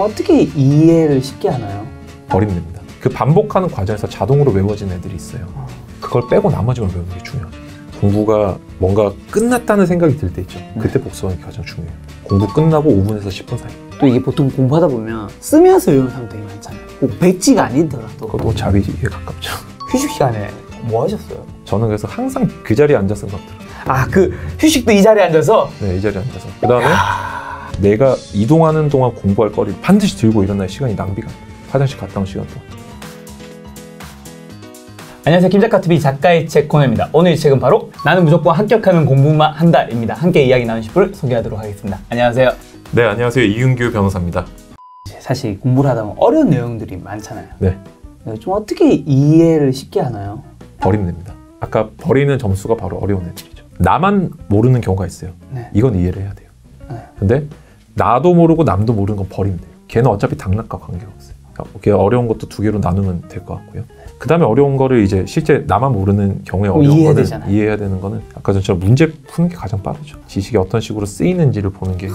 어떻게 이해를 쉽게 하나요? 버리면 됩니다. 그 반복하는 과정에서 자동으로 외워진 애들이 있어요. 그걸 빼고 나머지만 외우는 게 중요하죠. 공부가 뭔가 끝났다는 생각이 들 때 있죠. 그때 복습하는 게 가장 중요해요. 공부 끝나고 5분에서 10분 사이. 또 이게 보통 공부하다 보면 쓰면서 외우는 사람 되게 많잖아요. 꼭 백지가 아니더라도. 그것도 자비에 가깝죠. 휴식 시간에 뭐 하셨어요? 저는 그래서 항상 그 자리에 앉아 쓴 것들. 아, 그 휴식도 이 자리에 앉아서? 네, 이 자리에 앉아서. 그 다음에 내가 이동하는 동안 공부할 거리를 반드시 들고 일어날 시간이 낭비가 안 돼요. 화장실 갔다 온 시간 동안. 안녕하세요. 김작가TV 작가의 책 코너입니다. 오늘 이 책은 바로 나는 무조건 합격하면 공부만 한다입니다. 함께 이야기 나누실 분을 소개하도록 하겠습니다. 안녕하세요. 네, 안녕하세요. 이윤규 변호사입니다. 사실 공부를 하다 보면 어려운 내용들이 많잖아요. 네. 좀 어떻게 이해를 쉽게 하나요? 버리면 됩니다. 아까 버리는 점수가 바로 어려운 애들이죠. 나만 모르는 경우가 있어요. 네. 이건 이해를 해야 돼요. 네. 근데 나도 모르고 남도 모르는 건 버리면 돼요. 걔는 어차피 당락과 관계가 없어요. 걔 어려운 것도 두 개로 나누면 될 것 같고요. 그 다음에 어려운 거를 이제 실제 나만 모르는 경우에 어려운 거는 이해해야 되는 거는 아까 전처럼 문제 푸는 게 가장 빠르죠. 지식이 어떤 식으로 쓰이는지를 보는 게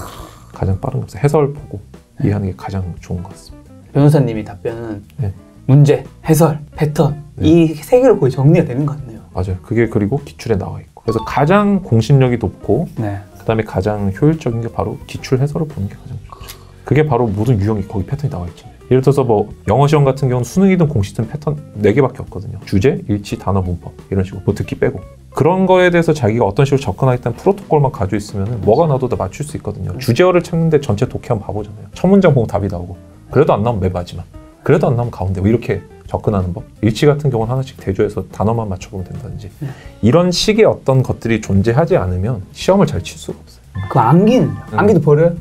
가장 빠른 거죠. 해설 보고 이해하는 게 가장 좋은 것 같습니다. 변호사님이 답변은 네. 문제, 해설, 패턴 이 세 개로 거의 정리가 되는 것 같네요. 맞아요. 그게 그리고 기출에 나와 있고 그래서 가장 공신력이 높고 그 다음에 가장 효율적인 게 바로 기출 해설을 보는 게 가장 좋죠. 그게 바로 모든 유형이 거기 패턴이 나와 있잖아요. 예를 들어서 뭐 영어 시험 같은 경우는 수능이든 공시든 패턴 4개밖에 없거든요. 주제, 일치, 단어, 문법 이런 식으로 뭐 듣기 빼고 그런 거에 대해서 자기가 어떤 식으로 접근하겠다는 프로토콜만 가지고 있으면 뭐가 나도 다 맞출 수 있거든요. 주제어를 찾는데 전체 독해 한번 봐보잖아요. 첫 문장 보면 답이 나오고 그래도 안 나오면 맨 마지막 그래도 안 나오면 가운데 뭐 이렇게 접근하는 법. 일치 같은 경우는 하나씩 대조해서 단어만 맞춰보면 된다든지 이런 식의 어떤 것들이 존재하지 않으면 시험을 잘 칠 수가 없어요. 그 암기는요? 암기도 버려요?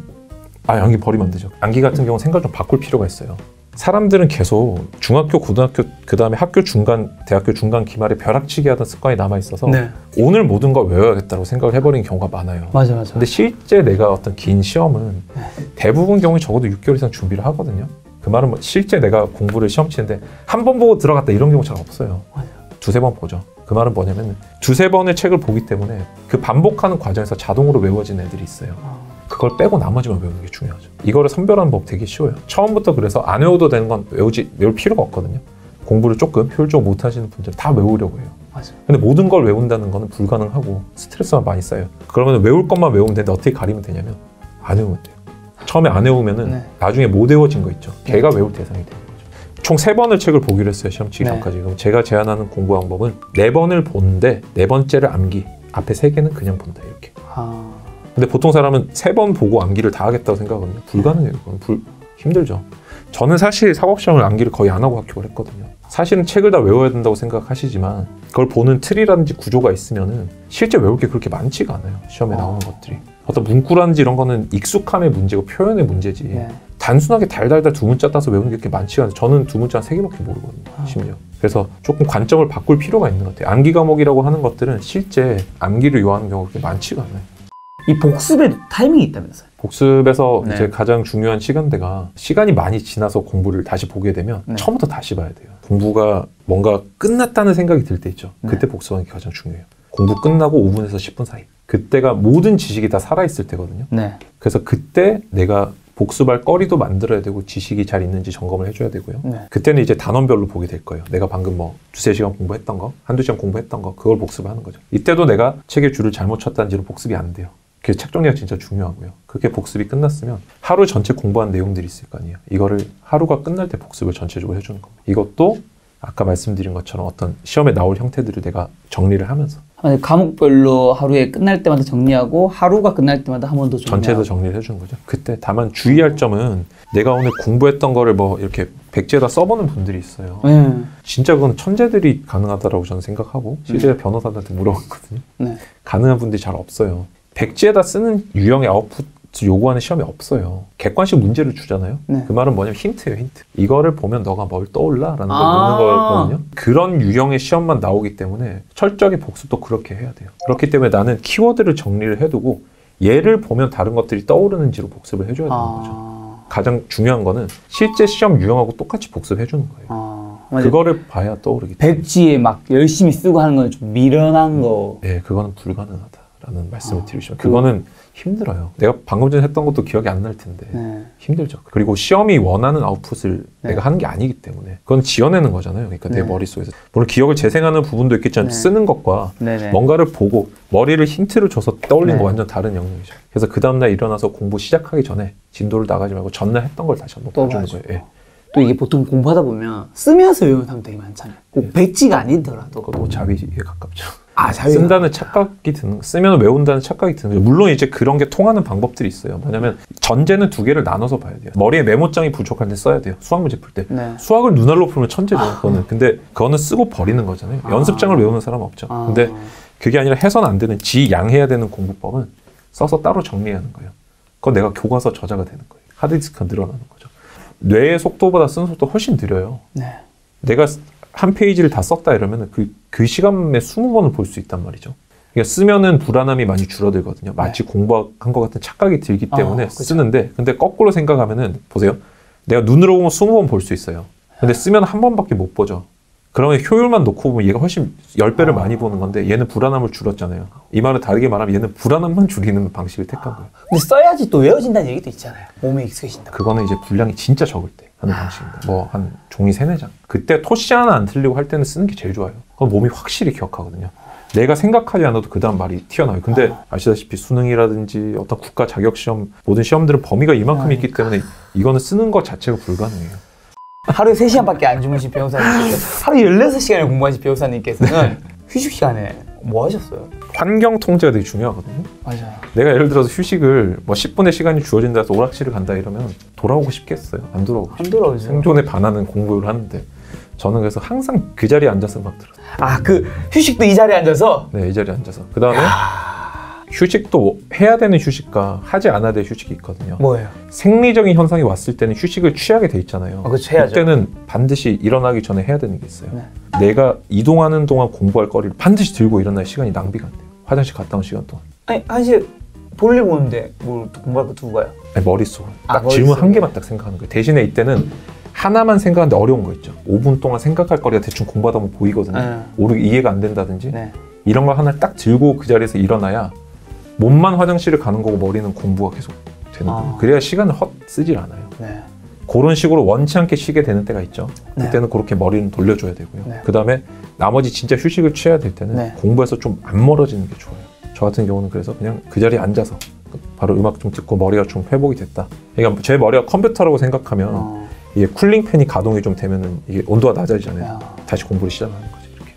암기 버리면 안 되죠. 암기 같은 경우는 생각을 좀 바꿀 필요가 있어요. 사람들은 계속 중학교, 고등학교, 그 다음에 학교 중간, 대학교 중간, 기말에 벼락치기 하던 습관이 남아있어서 오늘 모든 걸 외워야겠다고 생각을 해버리는 경우가 많아요. 맞아. 근데 실제 내가 어떤 긴 시험은 대부분 경우에 적어도 6개월 이상 준비를 하거든요. 그 말은 뭐 실제 내가 공부를 시험 치는데 한 번 보고 들어갔다 이런 경우 잘 없어요. 두세 번 보죠. 그 말은 뭐냐면 두세 번의 책을 보기 때문에 그 반복하는 과정에서 자동으로 외워진 애들이 있어요. 그걸 빼고 나머지만 외우는 게 중요하죠. 이거를 선별하는 법 되게 쉬워요. 처음부터 그래서 안 외워도 되는 건 외울 필요가 없거든요. 공부를 조금 효율적으로 못 하시는 분들은 다 외우려고 해요. 근데 모든 걸 외운다는 거는 불가능하고 스트레스가 많이 쌓여요. 그러면 외울 것만 외우면 되는데 어떻게 가리면 되냐면 안 외우면 돼요. 처음에 안 외우면은 나중에 못 외워진 거 있죠. 걔가 외울 대상이 되는 거죠. 총 3번을 책을 보기로 했어요. 시험 치기 전까지. 그럼 제가 제안하는 공부 방법은 4번을 보는데 4번째를 암기, 앞에 3개는 그냥 본다 이렇게. 근데 보통 사람은 3번 보고 암기를 다 하겠다고 생각하거든요. 불가능해요. 그건 힘들죠. 저는 사실 사법시험을 암기를 거의 안 하고 합격을 했거든요. 사실은 책을 다 외워야 된다고 생각하시지만 그걸 보는 틀이라든지 구조가 있으면은 실제 외울 게 그렇게 많지가 않아요. 시험에 나오는 것들이. 어떤 문구라든지 이런 거는 익숙함의 문제고 표현의 문제지 단순하게 달달달 두 문자 따서 외우는 게 그렇게 많지가 않아요. 저는 두 문자 한 3개밖에 모르거든요. 심지어. 그래서 조금 관점을 바꿀 필요가 있는 것 같아요. 암기 과목이라고 하는 것들은 실제 암기를 요하는 경우가 그렇게 많지가 않아요. 이 복습에도 타이밍이 있다면서요? 복습에서 이제 가장 중요한 시간대가 시간이 많이 지나서 공부를 다시 보게 되면 처음부터 다시 봐야 돼요. 공부가 뭔가 끝났다는 생각이 들 때 있죠. 그때 복습하는 게 가장 중요해요. 공부 끝나고 5분에서 10분 사이. 그때가 모든 지식이 다 살아있을 때거든요. 그래서 그때 내가 복습할 거리도 만들어야 되고 지식이 잘 있는지 점검을 해줘야 되고요. 그때는 이제 단원별로 보게 될 거예요. 내가 방금 뭐 두세 시간 공부했던 거, 한두 시간 공부했던 거 그걸 복습을 하는 거죠. 이때도 내가 책의 줄을 잘못 쳤다는지로 복습이 안 돼요. 그래서 책 정리가 진짜 중요하고요. 그렇게 복습이 끝났으면 하루 전체 공부한 내용들이 있을 거 아니에요. 이거를 하루가 끝날 때 복습을 전체적으로 해주는 겁니다. 이것도 아까 말씀드린 것처럼 어떤 시험에 나올 형태들을 내가 정리를 하면서 과목별로 하루에 끝날 때마다 정리하고 하루가 끝날 때마다 한 번 더 정리하고 전체에서 정리를 해주는 거죠. 그때 다만 주의할 점은 내가 오늘 공부했던 거를 뭐 이렇게 백지에다 써보는 분들이 있어요. 진짜 그건 천재들이 가능하다고 저는 생각하고 실제 변호사들한테 물어봤거든요. 가능한 분들이 잘 없어요. 백지에다 쓰는 유형의 아웃풋 요구하는 시험이 없어요. 객관식 문제를 주잖아요. 그 말은 뭐냐면 힌트예요, 힌트. 이거를 보면 너가 뭘 떠올라? 라는 걸 묻는 거거든요. 그런 유형의 시험만 나오기 때문에 철저하게 복습도 그렇게 해야 돼요. 그렇기 때문에 나는 키워드를 정리를 해두고 얘를 보면 다른 것들이 떠오르는지로 복습을 해줘야 되는 거죠. 가장 중요한 거는 실제 시험 유형하고 똑같이 복습해주는 거예요. 그거를 봐야 떠오르기 때문에. 백지에 막 열심히 쓰고 하는 건 좀 미련한 거. 네, 그거는 불가능하다. 라는 말씀을 드리고 싶어요. 그거는 힘들어요. 내가 방금 전에 했던 것도 기억이 안 날 텐데 힘들죠. 그리고 시험이 원하는 아웃풋을 내가 하는 게 아니기 때문에 그건 지어내는 거잖아요. 그러니까 내 머릿속에서 물론 기억을 재생하는 부분도 있겠지만 쓰는 것과 뭔가를 보고 머리를 힌트를 줘서 떠올린 거 완전 다른 영역이죠. 그래서 그 다음날 일어나서 공부 시작하기 전에 진도를 나가지 말고 전날 했던 걸 다시 한번 봐주는 거예요. 예. 또 이게 보통 공부하다 보면 쓰면서 외우는 사람 되게 많잖아요. 꼭 백지가 아니더라도. 그것도 자비에 가깝죠. 자비가 쓴다는 착각이 드는, 쓰면 외운다는 착각이 드는 거예요. 물론 이제 그런 게 통하는 방법들이 있어요. 뭐냐면 전제는 두 개를 나눠서 봐야 돼요. 머리에 메모장이 부족할 때 써야 돼요. 수학 문제 풀 때. 수학을 눈알로 풀면 천재죠. 그거는. 근데 그거는 쓰고 버리는 거잖아요. 연습장을 외우는 사람은 없죠. 근데 그게 아니라 해서는 안 되는, 지양해야 되는 공부법은 써서 따로 정리해야 하는 거예요. 그건 내가 교과서 저자가 되는 거예요. 하드디스크가 늘어나는 거죠. 뇌의 속도보다 쓰는 속도 훨씬 느려요. 내가 한 페이지를 다 썼다 이러면 그 시간에 20번을 볼 수 있단 말이죠. 그러니까 쓰면은 불안함이 많이 줄어들거든요. 마치 공부한 것 같은 착각이 들기 때문에 쓰는데, 근데 거꾸로 생각하면은, 보세요. 내가 눈으로 보면 20번 볼 수 있어요. 근데 쓰면 한 번밖에 못 보죠. 그러면 효율만 놓고 보면 얘가 훨씬 10배를 많이 보는 건데 얘는 불안함을 줄였잖아요. 이 말은 다르게 말하면 얘는 불안함만 줄이는 방식을 택한 거예요. 근데 써야지 또 외워진다는 얘기도 있잖아요. 몸에 익숙해진다. 그거는 이제 분량이 진짜 적을 때 하는 방식입니다. 뭐 한 종이 3-4장. 그때 토시 하나 안 틀리고 할 때는 쓰는 게 제일 좋아요. 그건 몸이 확실히 기억하거든요. 내가 생각하지 않아도 그 다음 말이 튀어나와요. 근데 아시다시피 수능이라든지 어떤 국가 자격시험, 모든 시험들은 범위가 이만큼 있기 때문에 이거는 쓰는 것 자체가 불가능해요. 하루에 3시간밖에 안 주무신 변호사님께서, 하루 16시간을 공부하신 변호사님께서는 휴식 시간에 뭐 하셨어요? 환경 통제가 되게 중요하거든요. 맞아요. 내가 예를 들어서 휴식을 뭐 10분의 시간이 주어진다 해서 오락실을 간다 이러면 돌아오고 싶겠어요? 안 돌아오고 싶어요. 안 돌아오죠. 생존에 반하는 공부를 하는데 저는 그래서 항상 그 자리에 앉아서 막 들었어요. 그 휴식도 이 자리에 앉아서? 네, 이 자리에 앉아서. 그 다음에 휴식도 해야 되는 휴식과 하지 않아야 될 휴식이 있거든요. 뭐예요? 생리적인 현상이 왔을 때는 휴식을 취하게 돼 있잖아요. 그렇죠. 해야죠. 그때는 반드시 일어나기 전에 해야 되는 게 있어요. 내가 이동하는 동안 공부할 거리를 반드시 들고 일어날 시간이 낭비가 안 돼요. 화장실 갔다 온 시간 동안. 아니, 사실 볼일 보는데 뭘 공부할 거 두고 가요? 아니, 머릿속으로. 딱 질문 한 개만 딱 생각하는 거예요. 대신에 이때는 하나만 생각하는데 어려운 거 있죠. 5분 동안 생각할 거리가 대충 공부하다 보면 보이거든요. 오르게 이해가 안 된다든지 이런 거 하나 딱 들고 그 자리에서 일어나야 몸만 화장실을 가는 거고 머리는 공부가 계속 되는 거예요. 그래야 시간을 헛 쓰질 않아요. 그런 식으로 원치 않게 쉬게 되는 때가 있죠. 그때는 그렇게 머리는 돌려줘야 되고요. 그 다음에 나머지 진짜 휴식을 취해야 될 때는 공부에서 좀 안 멀어지는 게 좋아요. 저 같은 경우는 그래서 그냥 그 자리에 앉아서 바로 음악 좀 듣고 머리가 좀 회복이 됐다. 그러니까 제 머리가 컴퓨터라고 생각하면 이게 쿨링 팬이 가동이 좀 되면은 이게 온도가 낮아지잖아요. 다시 공부를 시작하는 거죠. 이렇게.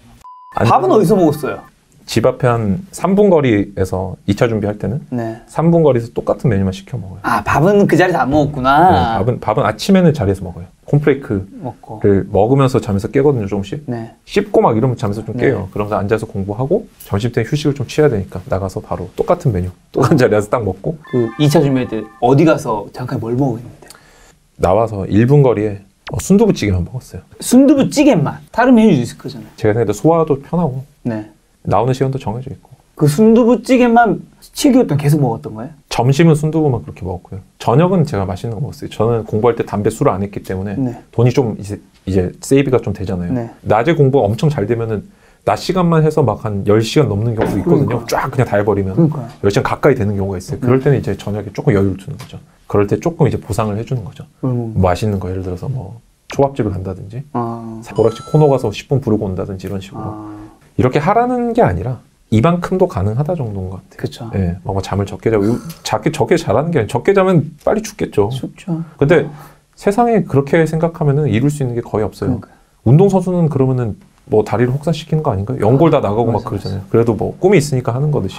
밥은 어디서 먹었어요? 집 앞에 한 3분 거리에서 2차 준비할 때는 3분 거리에서 똑같은 메뉴만 시켜 먹어요. 밥은 그 자리에서 안 먹었구나. 밥은 아침에는 자리에서 먹어요. 콘플레이크를 먹으면서 자면서 깨거든요, 조금씩. 씹고 막 이러면 자면서 좀 깨요. 그러면서 앉아서 공부하고 점심 때 휴식을 좀 취해야 되니까 나가서 바로 똑같은 메뉴, 똑같은 자리에서 딱 먹고. 그 2차 준비할 때 어디 가서 잠깐 뭘 먹었는데? 나와서 1분 거리에 순두부찌개만 먹었어요. 순두부찌개만? 다른 메뉴도 있을 거잖아요. 제가 생각해도 소화도 편하고 나오는 시간도 정해져 있고. 그 순두부찌개만 7개월 동안 계속 먹었던 거예요? 점심은 순두부만 그렇게 먹었고요. 저녁은 제가 맛있는 거 먹었어요. 저는 공부할 때 담배, 술을 안 했기 때문에 돈이 좀 이제 세이브가 좀 되잖아요. 낮에 공부가 엄청 잘 되면은 낮 시간만 해서 막 한 10시간 넘는 경우도 있거든요. 쫙 그냥 다 해버리면 10시간 가까이 되는 경우가 있어요. 그럴 때는 이제 저녁에 조금 여유를 두는 거죠. 그럴 때 조금 이제 보상을 해주는 거죠. 맛있는 거 예를 들어서 뭐 초밥집을 간다든지 오락실 코너 가서 10분 부르고 온다든지 이런 식으로 이렇게 하라는 게 아니라 이만큼도 가능하다 정도인 것 같아요. 그렇죠. 예, 뭐 잠을 적게 자고 적게 자라는 게 아니라 적게 자면 빨리 죽겠죠. 죽죠. 근데 세상에 그렇게 생각하면은 이룰 수 있는 게 거의 없어요. 운동선수는 그러면은 뭐 다리를 혹사시키는 거 아닌가요? 연골 다 나가고 막 그러잖아요. 그래도 뭐 꿈이 있으니까 하는 거듯이.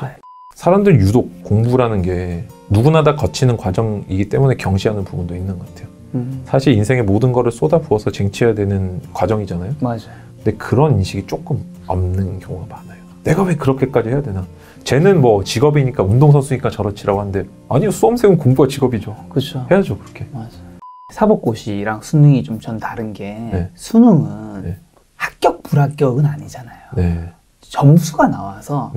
사람들 유독 공부라는 게 누구나 다 거치는 과정이기 때문에 경시하는 부분도 있는 것 같아요. 사실 인생의 모든 거를 쏟아부어서 쟁취해야 되는 과정이잖아요. 맞아요. 근데 그런 인식이 조금 없는 경우가 많아요. 내가 왜 그렇게까지 해야 되나? 쟤는 뭐 직업이니까 운동선수니까 저렇지라고 하는데 아니요, 수험생은 공부가 직업이죠. 그렇죠. 해야죠, 그렇게. 맞아요. 사법고시랑 수능이 좀 전 다른 게 수능은 합격 불합격은 아니잖아요. 점수가 나와서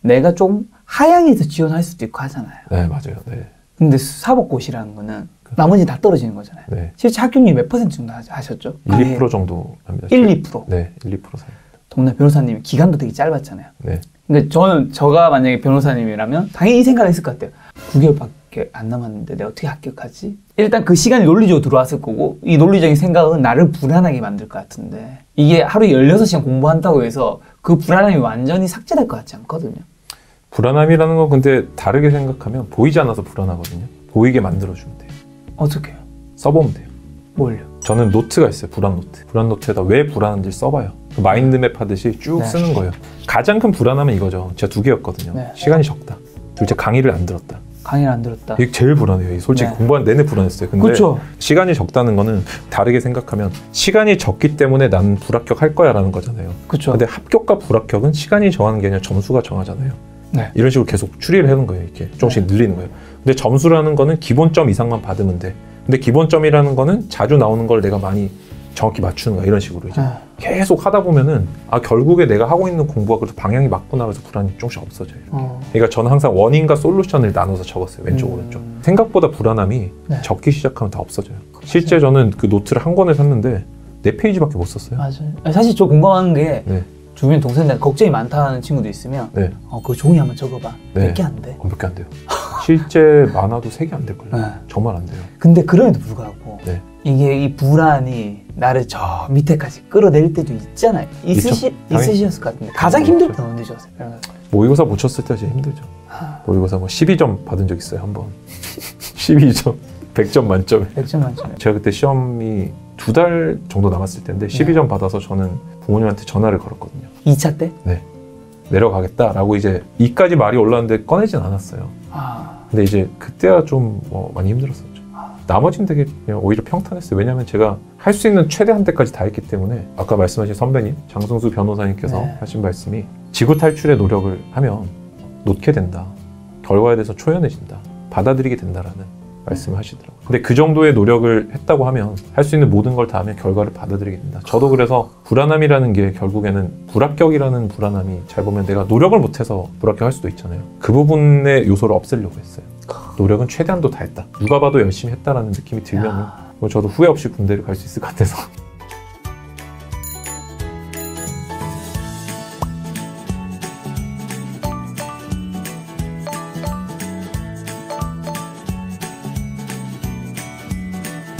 내가 좀 하향해서 지원할 수도 있고 하잖아요. 네, 맞아요. 근데 사법고시라는 거는 나머지 다 떨어지는 거잖아요. 실제 합격률이 몇 % 정도 하셨죠? 1-2% 정도 합니다. 1-2%? 네, 1-2% 사이. 동네 변호사님이 기간도 되게 짧았잖아요. 근데 그러니까 저가 만약에 변호사님이라면 당연히 이 생각을 했을 것 같아요. 9개월밖에 안 남았는데 내가 어떻게 합격하지? 일단 그 시간이 논리적으로 들어왔을 거고 이 논리적인 생각은 나를 불안하게 만들 것 같은데 이게 하루에 16시간 공부한다고 해서 그 불안함이 완전히 삭제될 것 같지 않거든요. 불안함이라는 건 근데 다르게 생각하면 보이지 않아서 불안하거든요. 보이게 만들어주면 돼요. 어떻게요? 써보면 돼요. 뭘요? 저는 노트가 있어요. 불안 노트. 불안 노트에다 왜 불안한지 써봐요. 마인드맵 하듯이 쭉 네. 쓰는 거예요. 가장 큰 불안함은 이거죠. 제가 2개였거든요. 네. 시간이 적다. 둘째, 강의를 안 들었다. 강의를 안 들었다. 이게 제일 불안해요. 솔직히 네. 공부한 내내 불안했어요. 근데 그쵸? 시간이 적다는 거는 다르게 생각하면 시간이 적기 때문에 나는 불합격할 거야 라는 거잖아요. 그쵸? 근데 합격과 불합격은 시간이 정하는 게 아니라 점수가 정하잖아요. 네. 이런 식으로 계속 추리를 해놓은 거예요. 이렇게 조금씩 늘리는 거예요. 근데 점수라는 거는 기본점 이상만 받으면 돼. 근데 기본점이라는 거는 자주 나오는 걸 내가 많이 정확히 맞추는 거야. 이런 식으로 이제 계속 하다 보면은 결국에 내가 하고 있는 공부가 그래도 방향이 맞구나 그래서 불안이 조금씩 없어져요. 그러니까 저는 항상 원인과 솔루션을 나눠서 적었어요. 왼쪽 오른쪽. 생각보다 불안함이 적기 시작하면 다 없어져요. 실제 저는 그 노트를 한 권을 샀는데 4페이지밖에 못 썼어요. 맞아요. 사실 저 공감하는 게 주변 동생들 걱정이 많다는 친구도 있으면 그 종이 한번 적어봐. 몇 개 안 돼. 몇 개 안 돼요. 실제 많아도 3개 안 될걸요. 정말 안 돼요. 근데 그럼에도 불구하고 이게 이 불안이 나를 저 밑에까지 끌어낼 때도 있잖아요. 있으셨을 것 같은데 가장 힘들 때는 언제셨어요? 모의고사 못 쳤을 때 제일 힘들죠. 모의고사 12점 받은 적 있어요. 한 번. 12점. 100점 만점에. 100점 만점에. 제가 그때 시험이 2달 정도 남았을 때인데 12점 받아서 저는 부모님한테 전화를 걸었거든요. 2차 때? 네. 내려가겠다라고 이제 이까지 말이 올라왔는데 꺼내진 않았어요. 근데 이제 그때야 좀 많이 힘들었었죠. 나머지는 되게 그냥 오히려 평탄했어요. 왜냐하면 제가 할 수 있는 최대 한때까지 다 했기 때문에 아까 말씀하신 선배님 장승수 변호사님께서 하신 말씀이 지구 탈출의 노력을 하면 놓게 된다. 결과에 대해서 초연해진다. 받아들이게 된다라는 말씀을 하시더라고요. 근데 그 정도의 노력을 했다고 하면 할 수 있는 모든 걸 다 하면 결과를 받아들이게 된다. 저도 그래서 불안함이라는 게 결국에는 불합격이라는 불안함이 잘 보면 내가 노력을 못해서 불합격할 수도 있잖아요. 그 부분의 요소를 없애려고 했어요. 노력은 최대한도 다 했다. 누가 봐도 열심히 했다라는 느낌이 들면 저도 후회 없이 군대를 갈 수 있을 것 같아서